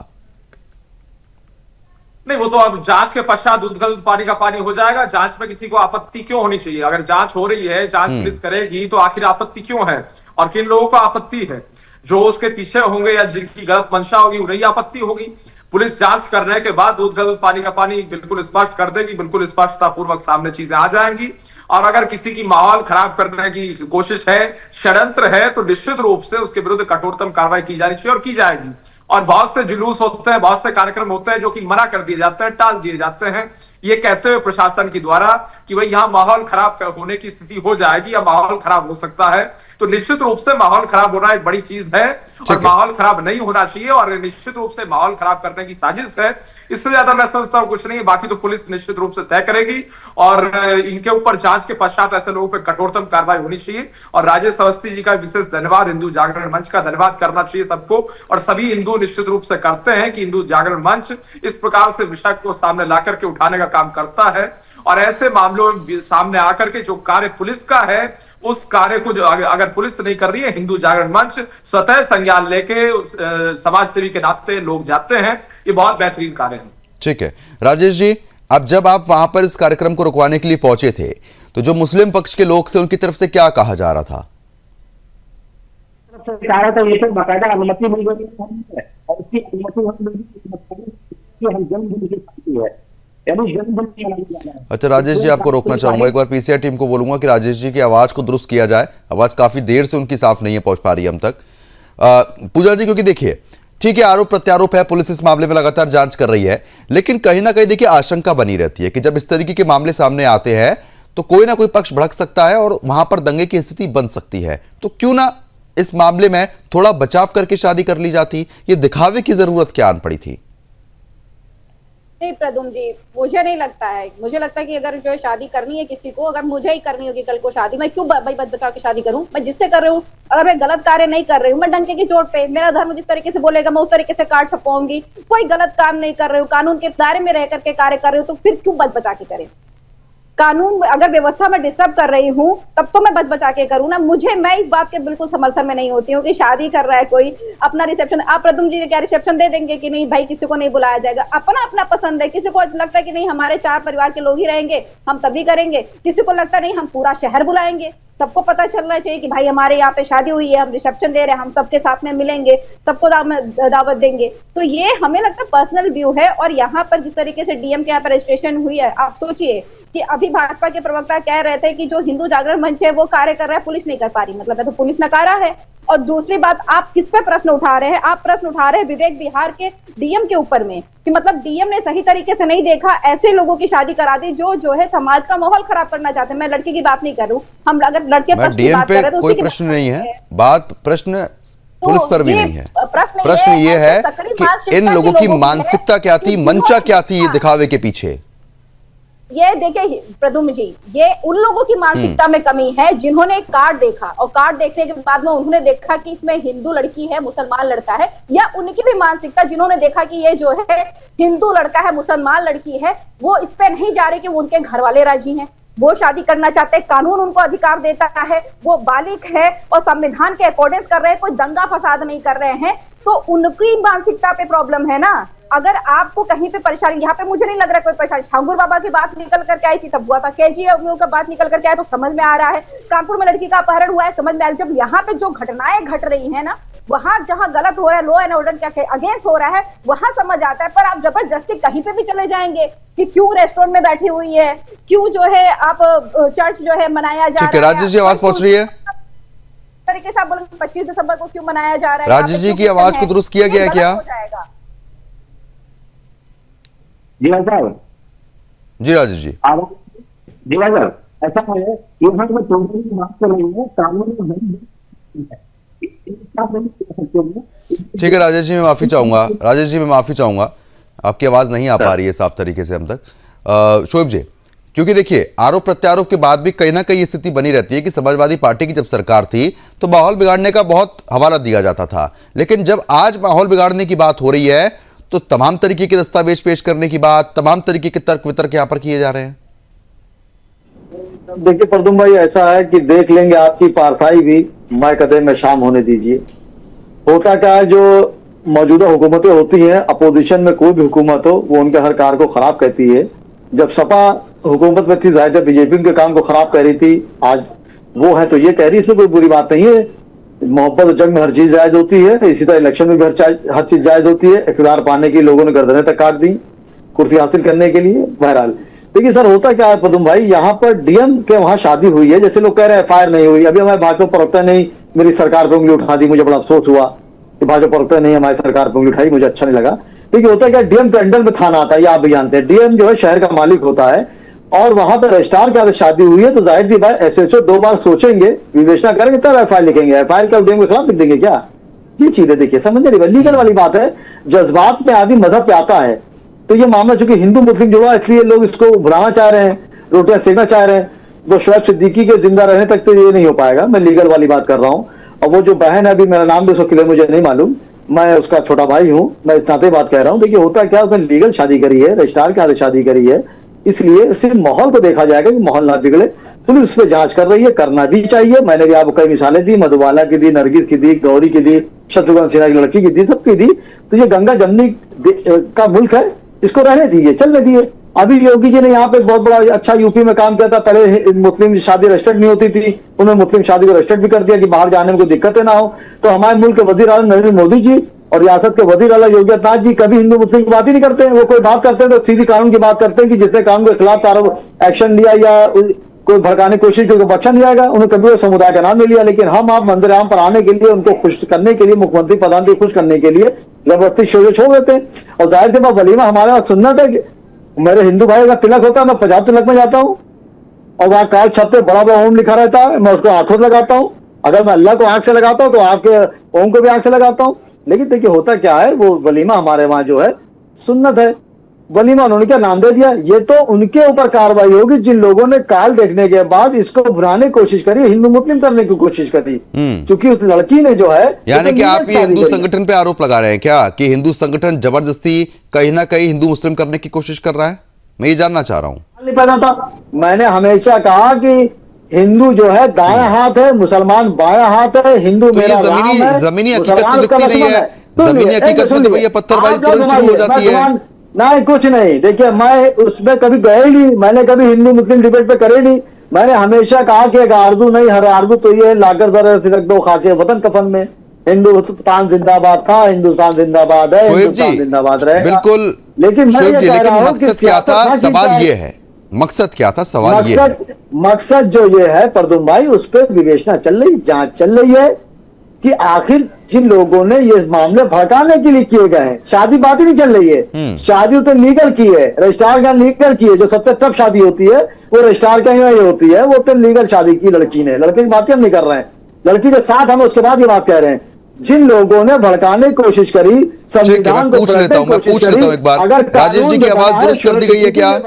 नहीं, वो तो अब जांच के पश्चात दूध का दूध पानी का पानी हो जाएगा। जांच में किसी को आपत्ति क्यों होनी चाहिए? अगर जांच हो रही है, जांच पुलिस करेगी, तो आखिर आपत्ति क्यों है और किन लोगों को आपत्ति है? जो उसके पीछे होंगे या जिनकी गलत मंशा होगी उन्हें आपत्ति होगी। पुलिस जांच करने के बाद दूध का दूध पानी का पानी बिल्कुल स्पष्ट कर देगी, बिल्कुल स्पष्टता पूर्वक सामने चीजें आ जाएंगी। और अगर किसी की माहौल खराब करने की कोशिश है, षड्यंत्र है, तो निश्चित रूप से उसके विरुद्ध कठोरतम कार्रवाई की जानी चाहिए और की जाएगी। और बहुत से जुलूस होते हैं, बहुत से कार्यक्रम होते हैं जो कि मना कर दिए जाते हैं, टाल दिए जाते हैं, ये कहते हुए प्रशासन के द्वारा कि भाई यहाँ माहौल खराब होने की स्थिति हो जाएगी या माहौल खराब हो सकता है, तो निश्चित रूप से माहौल खराब होना एक बड़ी चीज है और माहौल खराब नहीं होना चाहिए और निश्चित रूप से माहौल खराब करने की साजिश है। इससे ज्यादा मैं समझता हूं कुछ नहीं, बाकी तो पुलिस निश्चित रूप से तय करेगी और इनके ऊपर जांच के पश्चात ऐसे लोगों पर कठोरतम कार्रवाई होनी चाहिए। और राजेश अवस्थी जी का विशेष धन्यवाद, हिंदू जागरण मंच का धन्यवाद करना चाहिए सबको, और सभी हिंदू निश्चित रूप से करते हैं कि हिंदू जागरण मंच इस प्रकार से विषय को सामने ला करके उठाने का काम करता है और ऐसे मामलों में सामने आकर के जो कार्य पुलिस का है उस कार्य को जो अगर पुलिस नहीं कर रही है, हिंदू जागरण मंच स्वतः संज्ञान लेके समाज सेवी के नाते लोग जाते हैं। ये बहुत बेहतरीन कार्य है। ठीक है राजेश जी, अब जब आप वहां पर इस कार्यक्रम को रुकवाने के लिए पहुंचे थे तो जो मुस्लिम पक्ष के लोग थे उनकी तरफ से क्या कहा जा रहा था? ये तो बाकायदा अनुमति मिल गई है और उसकी अनुमति हम जन्म है। अच्छा राजेश जी, आपको रोकना चाहूंगा, एक बार पीसीआर टीम को बोलूंगा कि राजेश जी की आवाज को दुरुस्त किया जाए, आवाज काफी देर से उनकी साफ नहीं है पहुंच पा रही है हम तक। पूजा जी, क्योंकि देखिए ठीक है आरोप प्रत्यारोप है, पुलिस इस मामले में लगातार जांच कर रही है, लेकिन कहीं ना कहीं देखिए आशंका बनी रहती है कि जब इस तरीके के मामले सामने आते हैं तो कोई ना कोई पक्ष भड़क सकता है और वहां पर दंगे की स्थिति बन सकती है। तो क्यों ना इस मामले में थोड़ा बचाव करके शादी कर ली जाती? ये दिखावे की जरूरत क्या आन पड़ी थी? नहीं प्रदुम जी, मुझे नहीं लगता है। मुझे लगता है कि अगर जो शादी करनी है किसी को, अगर मुझे ही करनी होगी कल को शादी, मैं क्यों भाई बच बचा के शादी करूं? मैं जिससे कर रही हूँ, अगर मैं गलत कार्य नहीं कर रही हूँ, मैं डंके की चोट पे, मेरा धर्म जिस तरीके से बोलेगा मैं उस तरीके से कार्ड छपवाऊंगी। कोई गलत काम नहीं कर रही हूँ, कानून के दायरे में रह करके कार्य कर रही हूँ, तो फिर क्यों बच बचा के करें? कानून अगर व्यवस्था में डिस्टर्ब कर रही हूँ तब तो मैं बच बचा के करूँ ना। मैं इस बात के बिल्कुल समर्थन में नहीं होती हूँ कि शादी कर रहा है कोई अपना रिसेप्शन, आप प्रदुम जी क्या रिसेप्शन दे देंगे कि नहीं भाई किसी को नहीं बुलाया जाएगा? अपना अपना पसंद है। किसी को लगता है कि नहीं हमारे 4 परिवार के लोग ही रहेंगे, हम तभी करेंगे। किसी को लगता नहीं हम पूरा शहर बुलाएंगे। सबको पता चलना चाहिए कि भाई हमारे यहाँ पे शादी हुई है, हम रिसेप्शन दे रहे हैं, हम सबके साथ में मिलेंगे, सबको दावत देंगे। तो ये हमें लगता है पर्सनल व्यू है। और यहाँ पर जिस तरीके से डीएम के यहाँ पर रजिस्ट्रेशन हुई है, आप सोचिए कि अभी भाजपा के प्रवक्ता कह रहे थे कि जो हिंदू जागरण मंच है वो कार्य कर रहा है, पुलिस नहीं कर पा रही, मतलब है तो पुलिस नकारा है। और दूसरी बात, आप किस पे प्रश्न उठा रहे हैं? आप प्रश्न उठा रहे हैं विवेक विहार के डीएम के ऊपर में कि मतलब डीएम ने सही तरीके से नहीं देखा, ऐसे लोगों की शादी करा दी जो है समाज का माहौल खराब करना चाहते हैं। मैं लड़के की बात नहीं कर रही हूँ, हम अगर लड़के पक्ष की बात कर रहे हैं तो कोई प्रश्न नहीं है, बात प्रश्न पुलिस पर भी नहीं है। प्रश्न ये है कि इन लोगों की मानसिकता क्या थी, मंशा क्या थी ये दिखावे के पीछे? ये देखिए प्रदुम जी, ये उन लोगों की मानसिकता में कमी है जिन्होंने कार्ड देखा और कार्ड देखने के बाद में उन्होंने देखा कि इसमें हिंदू लड़की है, मुसलमान लड़का है, या उनकी भी मानसिकता जिन्होंने देखा कि ये जो है हिंदू लड़का है, मुसलमान लड़की है, वो इस पे नहीं जा रहे कि उनके घर वाले राजी हैं, वो शादी करना चाहते हैं, कानून उनको अधिकार देता है, वो बालिग है और संविधान के अकॉर्डिंग कर रहे हैं, कोई दंगा फसाद नहीं कर रहे हैं, तो उनकी मानसिकता पे प्रॉब्लम है ना। अगर आपको कहीं पे परेशानी, यहाँ पे मुझे नहीं लग रहा कोई परेशानी। ठाकुर बाबा की बात निकल करके आई थी तब हुआ था, केजीएफ का बात निकल करके आया तो समझ में आ रहा है, कानपुर में लड़की का अपहरण हुआ है समझ में आ रहा है। जब यहाँ पे जो घटनाएं घट रही है ना, वहां जहां गलत हो रहा है, लॉ एंड ऑर्डर क्या अगेंस्ट हो रहा है, वहां समझ आता है। पर आप जबरदस्ती कहीं पे भी चले जाएंगे कि क्यों रेस्टोरेंट में बैठी हुई है, क्यों जो है आप चर्च जो है मनाया जा रहा है। राजेश जी आवाज पहुंच रही है? तरीके से आप बोलेंगे 25 दिसंबर को क्यों मनाया जा रहा है? राजेश जी की आवाज को दुरुस्त किया गया है क्या? जी भाई साहब। जी राजेश जी। जी भाई साहब, ऐसा है यहाँ पे चौधरी की बात कर रही है, कानून ठीक है राजेश जी, मैं माफी चाहूंगा। राजेश जी मैं माफी चाहूंगा, आपकी आवाज नहीं आ पा रही है साफ तरीके से हम तक। शोएब जी, क्योंकि देखिए आरोप प्रत्यारोप के बाद भी कहीं ना कहीं स्थिति बनी रहती है कि समाजवादी पार्टी की जब सरकार थी तो माहौल बिगाड़ने का बहुत हवाला दिया जाता था, लेकिन जब आज माहौल बिगाड़ने की बात हो रही है तो तमाम तरीके के दस्तावेज पेश करने की बात, तमाम तरीके के तर्क वितर्क यहाँ पर किए जा रहे हैं। देखिए प्रदुम भाई, ऐसा है कि देख लेंगे आपकी पारसाई भी, मैं कदम में शाम होने दीजिए। होता क्या है, जो मौजूदा हुकूमतें होती हैं, अपोजिशन में कोई भी हुकूमत हो, वो उनके हर कार्य को खराब कहती है। जब सपा हुकूमत में थी, जाहिर बीजेपी उनके काम को खराब कह रही थी, आज वो है तो ये कह रही है, इसमें कोई बुरी बात नहीं है। मोहब्बत जंग में हर चीज जायज होती है, इसी तरह इलेक्शन में भी हर चीज जायज होती है। इक़्तिदार पाने की लोगों ने गर्दनें तक काट दी कुर्सी हासिल करने के लिए। बहरहाल देखिए सर, होता क्या है पदम भाई, यहाँ पर डीएम के वहां शादी हुई है, जैसे लोग कह रहे हैं एफआईआर नहीं हुई। अभी हमारे भाजपा प्रवक्ता ने मेरी सरकार पर उंगली उठा दी, मुझे बड़ा अफसोस हुआ कि भाजपा प्रवक्ता ने हमारी सरकार पर उंगली उठाई, मुझे अच्छा नहीं लगा। देखिए होता है क्या, डीएम के अंडर में थाना आता है, ये आप भी जानते हैं। डीएम जो है शहर का मालिक होता है और वहां पर रजिस्ट्रार के आगे शादी हुई है तो जाहिर सी बात एसएचओ 2 बार सोचेंगे, विवेचना करेंगे तब एफआईआर लिखेंगे। एफआईआर का डीएम के खिलाफ लिख देंगे क्या? ये चीज है, देखिए समझ नहीं, लीगल वाली बात है। जज्बात में आदमी मजहब पे आता है तो ये मामला चूंकि हिंदू मुस्लिम जुड़ा इसलिए लोग इसको भुलाना चाह रहे हैं, रोटियां सेकना चाह रहे हैं। तो शोएब सिद्दीकी के जिंदा रहने तक तो ये नहीं हो पाएगा। मैं लीगल वाली बात कर रहा हूँ। और वो जो बहन है, अभी मेरा नाम भी उसको क्लियर मुझे नहीं मालूम, मैं उसका छोटा भाई हूँ, मैं इस नाते बात कह रहा हूँ। देखिए होता क्या, उसने लीगल शादी करी है, रजिस्ट्रार के हाथ शादी करी है, इसलिए सिर्फ माहौल को देखा जाएगा कि माहौल ना बिगड़े। पुलिस उस पर जांच कर रही है, करना भी चाहिए। मैंने भी आपको कई मिसालें दी, मधुबाला की दी, नरगिस की दी, गौरी की दी, शत्रुघ्न सिन्हा की लड़की की दी, सबकी दी। तो ये गंगा जमनी का मुल्क है, इसको रहने दीजिए, चलने दीजिए। अभी योगी जी ने यहाँ पे बहुत बड़ा अच्छा यूपी में काम किया था। पहले मुस्लिम शादी रजिस्टर्ड नहीं होती थी, उन्होंने मुस्लिम शादी को रजिस्टर्ड भी कर दिया कि बाहर जाने में कोई दिक्कतें ना हो। तो हमारे मुल्क के वजीर आज़म नरेंद्र मोदी जी और रियासत के वजीर आला योगी आदित्यनाथ जी कभी हिंदू मुस्लिम की बात ही नहीं करते हैं। वो कोई बात करते हैं तो सीधी कानून की बात करते हैं कि जिसने कानून के खिलाफ एक्शन लिया या कोई भड़काने की कोशिश की उनको बख्शा नहीं जाएगा। उन्होंने कभी वो समुदाय का नाम नहीं लिया। लेकिन हम आप मंदिर आम पर आने के लिए, उनको खुश करने के लिए, मुख्यमंत्री प्रधानमंत्री खुश करने के लिए जबरदस्ती शोर छोड़ देते हैं। और जाहिर से बात वलीमा हमारे यहाँ सुन्नत है। मेरे हिंदू भाई का तिलक होता है, मैं 50 तिलक में जाता हूँ और वहां काल छत पे बड़ा बड़ा ओम लिखा रहता है, मैं उसको आंखों से लगाता हूँ। अगर मैं अल्लाह को आंख से लगाता हूँ तो आपके ओम को भी आंख से लगाता हूँ। लेकिन देखिए होता क्या है, वो वलीमा हमारे वहां जो है सुन्नत है, वलीमा उन्होंने क्या नाम दे दिया। ये तो उनके ऊपर कार्रवाई होगी जिन लोगों ने काल देखने के बाद इसको भुनाने की कोशिश करी, हिंदू मुस्लिम करने की कोशिश करी। क्योंकि उस लड़की ने जो है, यानी कि आप ये हिंदू संगठन पे आरोप लगा रहे हैं क्या कि हिंदू संगठन जबरदस्ती कहीं ना कहीं हिंदू मुस्लिम करने की कोशिश कर रहा है? मैं ये जानना चाह रहा हूँ। नहीं पता था, मैंने हमेशा कहा कि हिंदू जो है दायां हाथ है, मुसलमान बायां हाथ है, हिंदू तो ये जमीनी हकीकत तो दिखती नहीं है। जमीनी हकीकत में तो भैया पत्थरबाजी तुरंत शुरू हो जाती है। नहीं कुछ नहीं, देखिए मैं उसमें कभी गए ही नहीं, मैंने कभी हिंदू मुस्लिम डिबेट पे करे नहीं। मैंने हमेशा कहा कि एक आरजू नहीं, हर आरजू तो ये लाकर जरा सिरक दो खाके वतन कफन में। हिंदुस्तान जिंदाबाद था, हिंदुस्तान जिंदाबाद है, हिंदुस्तान जिंदाबाद रहेगा। बिल्कुल, लेकिन मैं ये कह रहा हूं कि मकसद क्या था, सवाल ये है, मकसद क्या था, सवाल ये है। मकसद जो ये है परदुम भाई, उस पर विवेचना चल रही, जांच चल रही है कि आखिर जिन लोगों ने ये मामले भड़काने के लिए किए गए हैं, शादी बात ही नहीं चल रही है। शादी तो लीगल की है, रजिस्ट्रार का लीगल की है। जो सबसे टफ शादी होती है वो रजिस्ट्रार के ही होती है, वो तो लीगल शादी की लड़की ने। लड़के की बात हम नहीं कर रहे हैं, लड़की के साथ हम उसके बाद ये बात कह रहे हैं। जिन लोगों ने भड़काने की कोशिश करी, संविधान को पूछ लेता हूं, मैं पूछ लेता हूं एक बार, राजेश जी की आवाज दुरुस्त कर दी गई है क्या?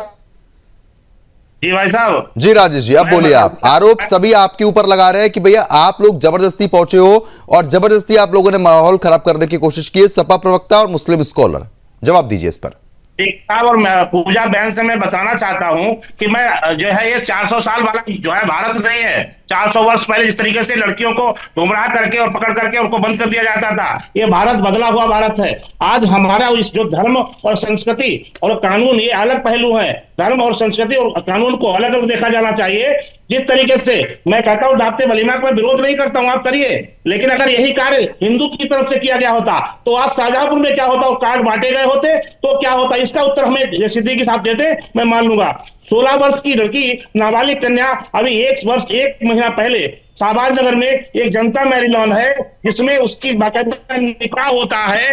जी भाई साहब। जी राजेश जी, अब बोलिए। आप आरोप सभी आपके ऊपर लगा रहे हैं कि भैया आप लोग जबरदस्ती पहुंचे हो और जबरदस्ती आप लोगों ने माहौल खराब करने की कोशिश की है। सपा प्रवक्ता और मुस्लिम स्कॉलर, जवाब दीजिए इस पर। और पूजा बहन से मैं बताना चाहता हूं कि मैं जो है ये 400 साल वाला जो है भारत नहीं है। 400 वर्ष पहले जिस तरीके से लड़कियों को गुमराह करके और पकड़ करके उनको बंद कर दिया जाता था, ये भारत बदला हुआ भारत है। आज हमारा इस जो धर्म और संस्कृति और कानून, ये अलग पहलू है। धर्म और संस्कृति और कानून को अलग अलग देखा जाना चाहिए। जिस तरीके से मैं कहता हूं दावते वलीमा को विरोध नहीं करता हूं, आप करिए, लेकिन अगर यही कार्य हिंदू की तरफ से किया गया होता तो आज शाहजहांपुर में क्या होता, वो कार्ड बांटे गए होते तो क्या होता? इसका उत्तर हमें सिद्दीकी साहब देते, मैं मान लूंगा। 16 वर्ष की लड़की, नाबालिग कन्या, अभी 1 वर्ष 1 महीना पहले शाहबाज नगर में एक जनता मैरिज है जिसमें उसकी बाकायदा निकाह होता है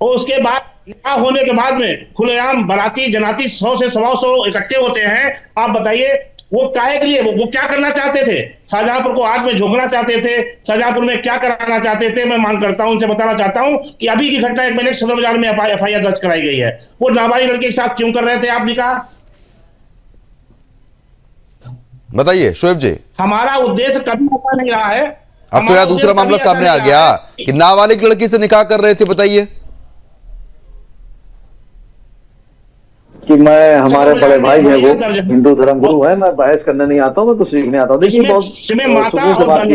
और उसके बाद निकाह होने के बाद में खुलेआम बाराती जनाती 100 से 125 इकट्ठे होते हैं। आप बताइए वो काहे के लिए, वो क्या करना चाहते थे? शाहजहांपुर को आग में झोंकना चाहते थे? शाहजहांपुर में क्या कराना चाहते थे? मैं मांग करता हूं, उनसे बताना चाहता हूं कि अभी की घटना एक मैंने सदर बाजार में एफआईआर दर्ज कराई गई है। वो नाबालिग लड़के के साथ क्यों कर रहे थे आप निकाह? बताइए शोएब जी। हमारा उद्देश्य कभी ऐसा नहीं रहा है। अब तो यार दूसरा मामला सामने आ गया कि नाबालिग लड़की से निकाह कर रहे थे, बताइए। कि मैं, हमारे बड़े भाई हैं, वो हिंदू धर्म गुरु है, मैं बहस करने नहीं आता हूँ, मैं कुछ सीखने आता हूँ। देखिए माता और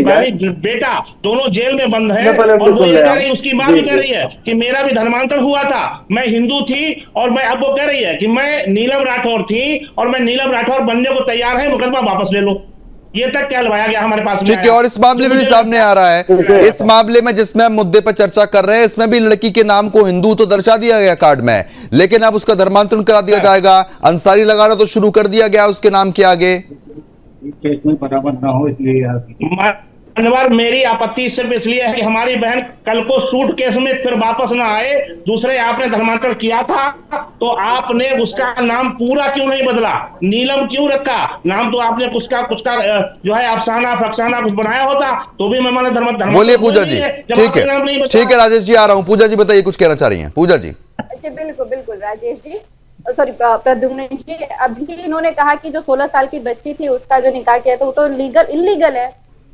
बेटा दोनों जेल में बंद है और वो ये कह रही, उसकी माँ भी कह रही है कि मेरा भी धर्मांतर हुआ था, मैं हिंदू थी और मैं, अब वो कह रही है कि मैं नीलम राठौर थी और मैं नीलम राठौर बनने को तैयार है, मुकदमा वापस ले लो। ये तक क्या लवाया गया हमारे पास। ठीक है, और इस मामले में भी सामने आ रहा है, इस मामले में जिसमें हम मुद्दे पर चर्चा कर रहे हैं, इसमें भी लड़की के नाम को हिंदू तो दर्शा दिया गया कार्ड में, लेकिन अब उसका धर्मांतरण करा दिया जाएगा। अंसारी लगाना तो शुरू कर दिया गया उसके नाम के आगे। केस में बराबर ना हो इसलिए धन्यवाद। मेरी आपत्ति सिर्फ इसलिए है कि हमारी बहन कल को सूट केस में फिर वापस ना आए। दूसरे, आपने धर्मांतरण किया था तो आपने उसका नाम पूरा क्यों नहीं बदला, नीलम क्यों रखा नाम? तो आपने कुछ का जो है अफसाना फक्साना कुछ बनाया होता तो भी मैं माना धर्म। बोलिए पूजा जी। ठीक है राजेश जी, आ रहा हूं। पूजा जी बताइए, कुछ कहना चाह रही हैं पूजा जी? अच्छा, बिल्कुल बिल्कुल राजेश जी, सॉरी प्रद्युम्न जी, अभी इन्होंने कहा कि जो 16 साल की बच्ची थी उसका जो निकाह किया था वो तो इलीगल है।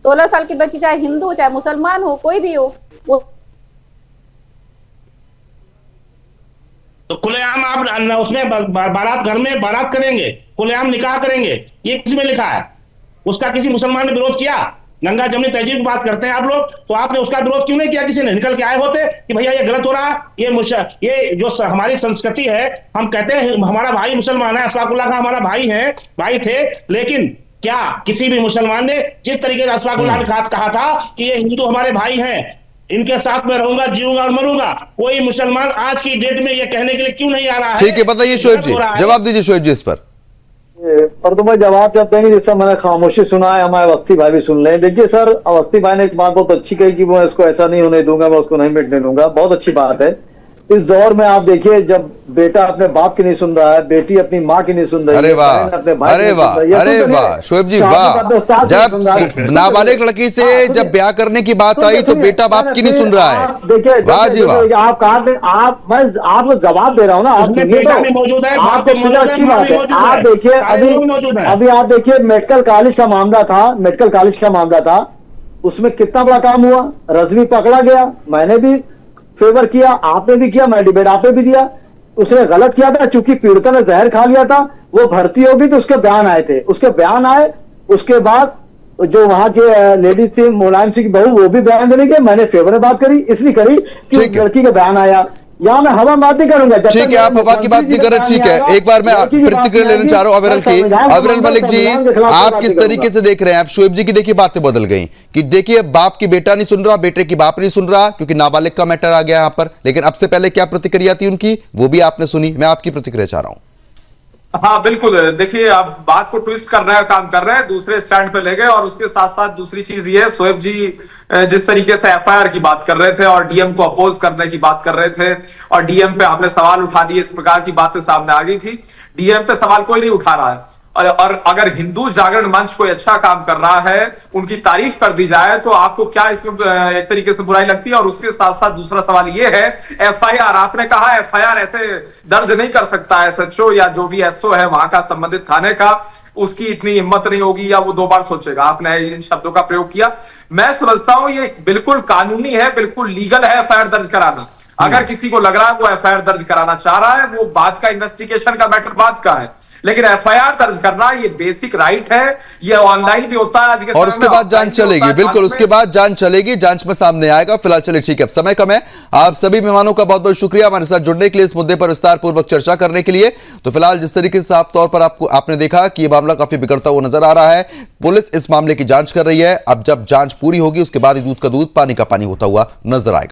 16 साल की बच्ची चाहे हिंदू हो चाहे मुसलमान हो, कोई भी हो, वो तो खुलेआम आप उसमें बारात घर में बारात करेंगे, खुलेआम निकाह करेंगे, ये किसमें लिखा है? उसका किसी मुसलमान ने विरोध किया? गंगा जमनी तहजीब की बात करते हैं आप लोग, तो आपने उसका विरोध क्यों नहीं किया? किसी ने निकल के आए होते कि भैया ये गलत हो रहा है, ये जो हमारी संस्कृति है, हम कहते हैं हमारा भाई मुसलमान है, अशफाकुल्लाह का हमारा भाई थे, लेकिन क्या किसी भी मुसलमान ने जिस तरीके से अशफाकुल्लाह ने कहा था कि ये हिंदू हमारे भाई हैं, इनके साथ में रहूंगा, जीऊंगा और मरूंगा, कोई मुसलमान आज की डेट में ये कहने के लिए क्यों नहीं आ रहा है? ठीक है, बताइए शोएब जी, जवाब दीजिए शोएब जी इस पर। तो मैं जवाब जब देंगे, जैसा मैंने खामोशी सुना है, हमारे अवस्थी भाई भी सुन लें। देखिए सर, अवस्थी भाई ने एक बात बहुत अच्छी कही कि मैं इसको ऐसा नहीं होने दूंगा, मैं उसको नहीं मिटने दूंगा। बहुत अच्छी बात है। इस दौर में आप देखिए, जब बेटा अपने बाप की नहीं सुन रहा है, बेटी अपनी माँ की नहीं सुन रही है, अरे वाह, अपने भाई अरे वाह, अरे वाह शोएब जी, वाह। जब नाबालिग लड़की से जब ब्याह करने की बात आई तो बेटा बाप की नहीं सुन रहा है। देखिए, वाह जी वाह। आप कहा, मैं आपको जवाब दे रहा हूँ ना, आप सुनिए तो। मौजूद है, आपको अच्छी बात है। आप देखिए, अभी आप देखिए, मेडिकल कॉलेज का मामला था, उसमें कितना बड़ा काम हुआ। रजवी पकड़ा गया, मैंने भी फेवर किया, आपने भी किया, मैं डिबेट आपने भी दिया। उसने गलत किया था, चूंकि पीड़िता ने जहर खा लिया था, वो भर्ती होगी तो उसके बयान आए। उसके बाद जो वहां के लेडीज थी, मुलायम सिंह की बहू, वो भी बयान देने के, मैंने फेवर में बात करी, इसलिए करी कि उस लड़की का बयान आया। यहाँ मैं हवा बात नहीं करूंगा। ठीक है, आप हवा की बात नहीं कर रहे, ठीक है। एक बार मैं प्रतिक्रिया लेना चाह रहा हूं अविरल की। अविरल मलिक जी, आप किस तरीके से देख रहे हैं? आप शोएब जी की देखिए बातें बदल गई कि देखिए बाप की बेटा नहीं सुन रहा, बेटे की बाप नहीं सुन रहा, क्योंकि नाबालिग का मैटर आ गया यहां पर। लेकिन अब से पहले क्या प्रतिक्रिया थी उनकी, वो भी आपने सुनी। मैं आपकी प्रतिक्रिया चाह रहा हूं। हाँ बिल्कुल, देखिए आप बात को ट्विस्ट करने का काम कर रहे हैं, दूसरे स्टैंड पे ले गए। और उसके साथ साथ दूसरी चीज ये, शोएब जी जिस तरीके से एफआईआर की बात कर रहे थे और डीएम को अपोज करने की बात कर रहे थे, और डीएम पे आपने सवाल उठा दिए, इस प्रकार की बातें सामने आ गई थी। डीएम पे सवाल कोई नहीं उठा रहा है। और अगर हिंदू जागरण मंच कोई अच्छा काम कर रहा है, उनकी तारीफ कर दी जाए, तो आपको क्या इसमें एक तरीके से बुराई लगती है? और उसके साथ साथ दूसरा सवाल यह है, एफआईआर, आपने कहा एफआईआर ऐसे दर्ज नहीं कर सकता एसएचओ या जो भी एसओ है वहां का, संबंधित थाने का, उसकी इतनी हिम्मत नहीं होगी या वो 2 बार सोचेगा। आपने इन शब्दों का प्रयोग किया। मैं समझता हूं ये बिल्कुल कानूनी है, बिल्कुल लीगल है एफआईआर दर्ज कराना। अगर किसी को लग रहा है वो एफआईआर दर्ज कराना चाह रहा है, वो बात का, इन्वेस्टिगेशन का मैटर बात का है, लेकिन एफआईआर दर्ज करना ये बेसिक राइट है। ये ऑनलाइन भी होता है आज के समय में, और उसके बाद जांच चलेगी। बिल्कुल, उसके बाद जांच चलेगी, जांच में सामने आएगा। फिलहाल चलिए ठीक है, अब समय कम है। आप सभी मेहमानों का बहुत बहुत शुक्रिया हमारे साथ जुड़ने के लिए, इस मुद्दे पर विस्तार पूर्वक चर्चा करने के लिए। तो फिलहाल जिस तरीके से साफ तौर पर आपने देखा कि यह मामला काफी बिगड़ता हुआ नजर आ रहा है। पुलिस इस मामले की जांच कर रही है। अब जब जांच पूरी होगी उसके बाद दूध का दूध, पानी का पानी होता हुआ नजर आएगा।